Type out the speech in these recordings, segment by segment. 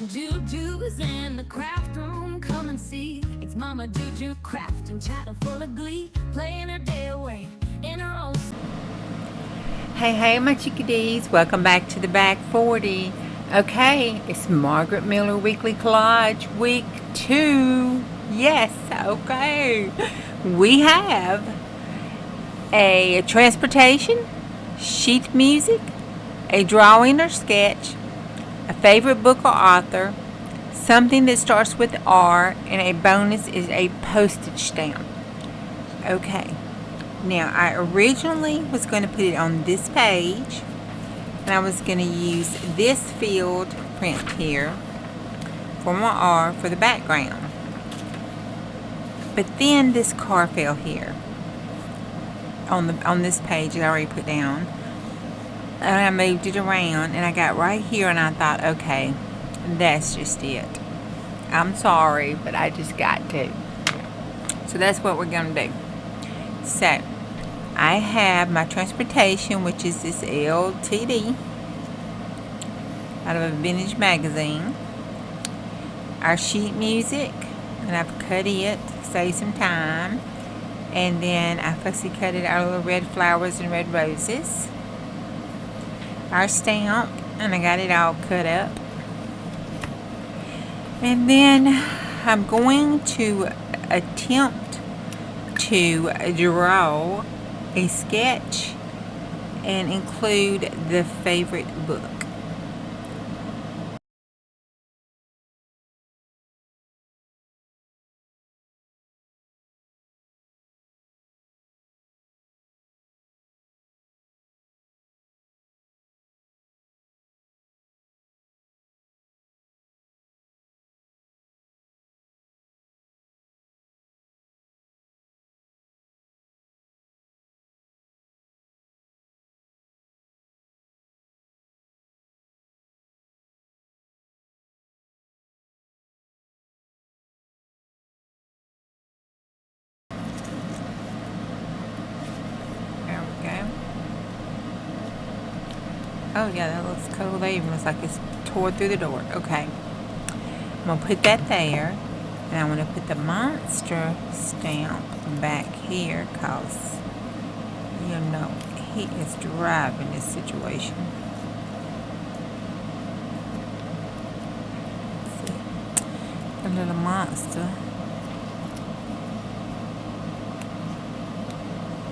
Juju's in the craft room, come and see. It's Mama Juju crafting, chatting full of glee, playing her day away in her own. Hey, my chickadees, welcome back to the Back 40. Okay, it's Margaret Miller Weekly Collage, week 2. Yes, okay. We have a transportation, sheet music, a drawing or sketch, a favorite book or author, something that starts with R, and a bonus is a postage stamp. Okay, now I originally was going to put it on this page, and I was going to use this field print here for my R for the background. But then this car fell here on this page that I already put down, and I moved it around, and I got right here, and I thought, okay, that's just it. I'm sorry, but I just got to. So that's what we're going to do. So I have my transportation, which is this LTD out of a vintage magazine. Our sheet music, and I've cut it to save some time. And then I fussy cutted our little red flowers and red roses. Our stamp, and I got it all cut up. And then I'm going to attempt to draw a sketch and include the favorite book. Oh yeah, that looks cool. That even looks like it's tore through the door. Okay. I'm going to put that there. And I'm going to put the monster stamp back here because, you know, he is driving this situation. Let's see. The little monster.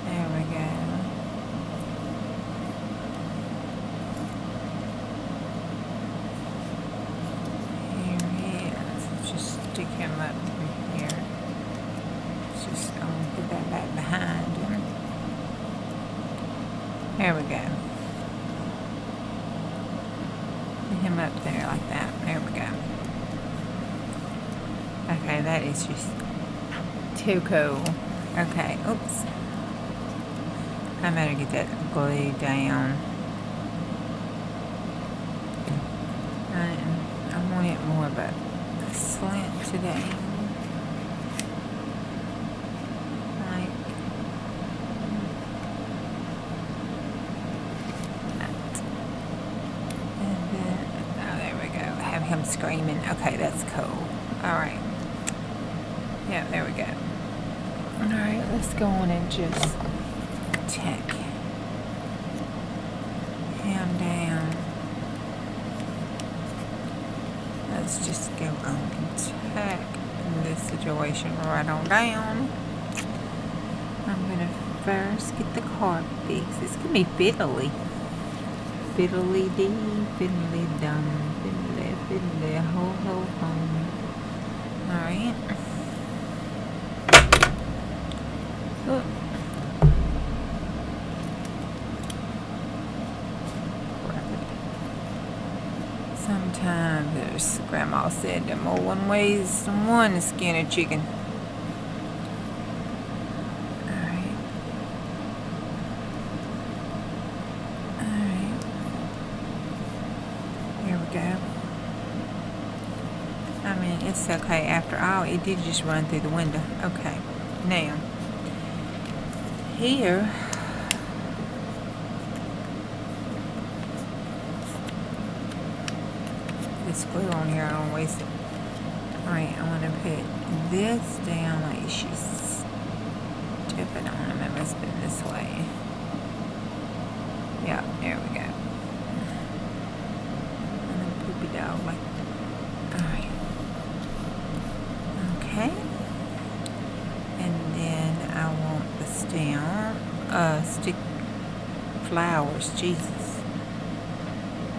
There we go. Stick him up here. Just put that back behind him. There we go. Put him up there like that. There we go. Okay, that is just too cool. Okay, oops. I better get that glue down. I want it more of a slant today. Like that. And then, oh, there we go. Have him screaming. Okay, that's cool. Alright. Yeah, there we go. Alright, let's go on and just check him down. Let's just go on and tack this situation right on down. I'm going to first get the car fixed. It's going to be fiddly. Fiddly-dee, fiddly-dum, fiddly, ho-ho-hum. Alright. Oh. Sometimes there's, Grandma said, there more one ways than one to skin a chicken. Alright. Alright. Here we go. I mean, it's okay. After all, it did just run through the window. Okay. Now, here, this glue on here. I don't waste it. Alright, I'm gonna put this down like she's tipping on them. It must have been this way. Yeah, there we go. And then poopy dog like. Alright. Okay. And then I want the stem, stick flowers, Jesus,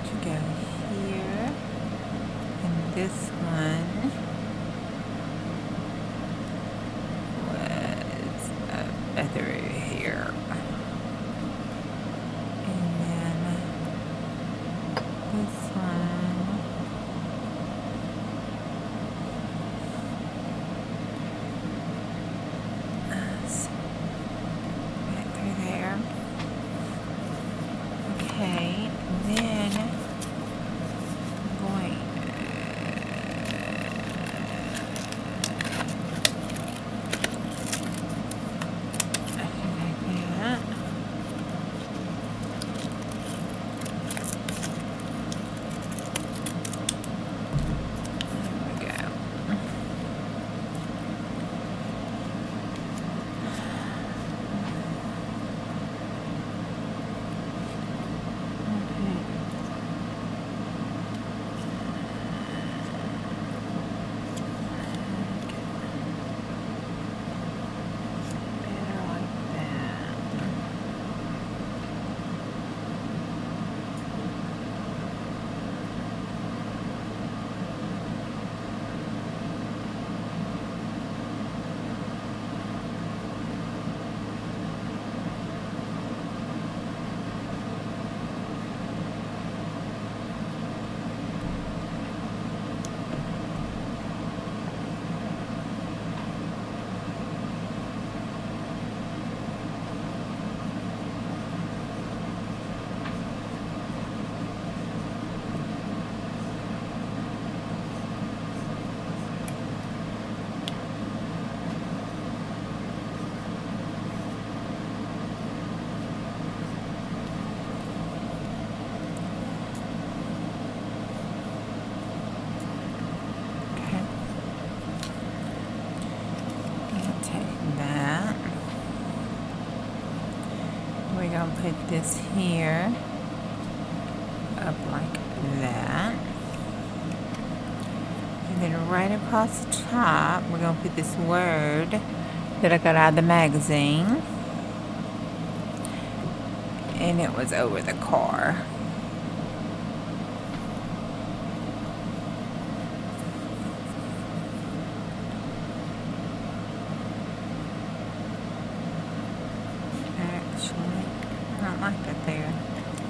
to go here. And this one was through here. And then this one right through there. Okay, then I'm going like that. There we go. Better like that. Okay. I'll take that. We're going to put this here up like that. And then right across the top, we're going to put this word that I got out of the magazine. And it was over the car. Actually, I don't like that there.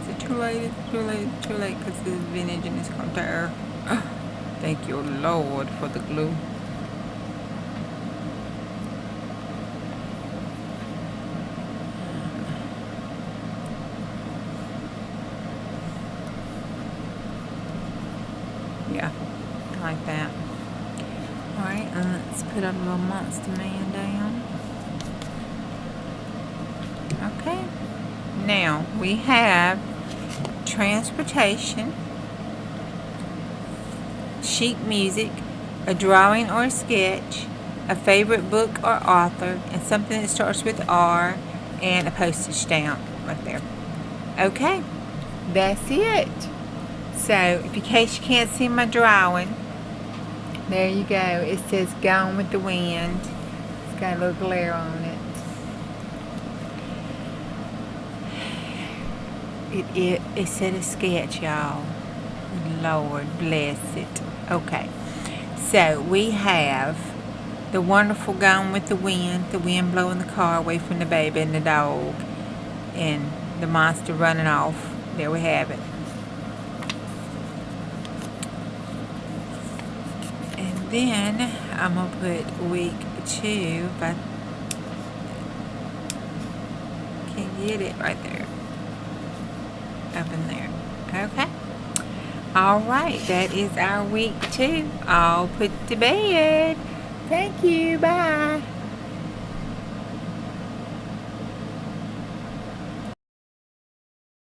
Is it too late? It's too late. It's too late because it's vintage and it's going to tear. Thank you, Lord, for the glue. Yeah, I like that. Alright, let's put our little monster man down. Okay. Now, we have transportation, sheet music, a drawing or a sketch, a favorite book or author, and something that starts with R, and a postage stamp right there. Okay, that's it. So, in case you can't see my drawing, there you go. It says Gone with the Wind. It's got a little glare on it. It said a sketch, y'all. Lord bless it. Okay. So, we have the wonderful Gone with the wind blowing the car away from the baby and the dog, and the monster running off. There we have it. And then I'm going to put week 2, if I can get it right there. Up in there. Okay. Alright, that is our week 2. All put to bed. Thank you. Bye.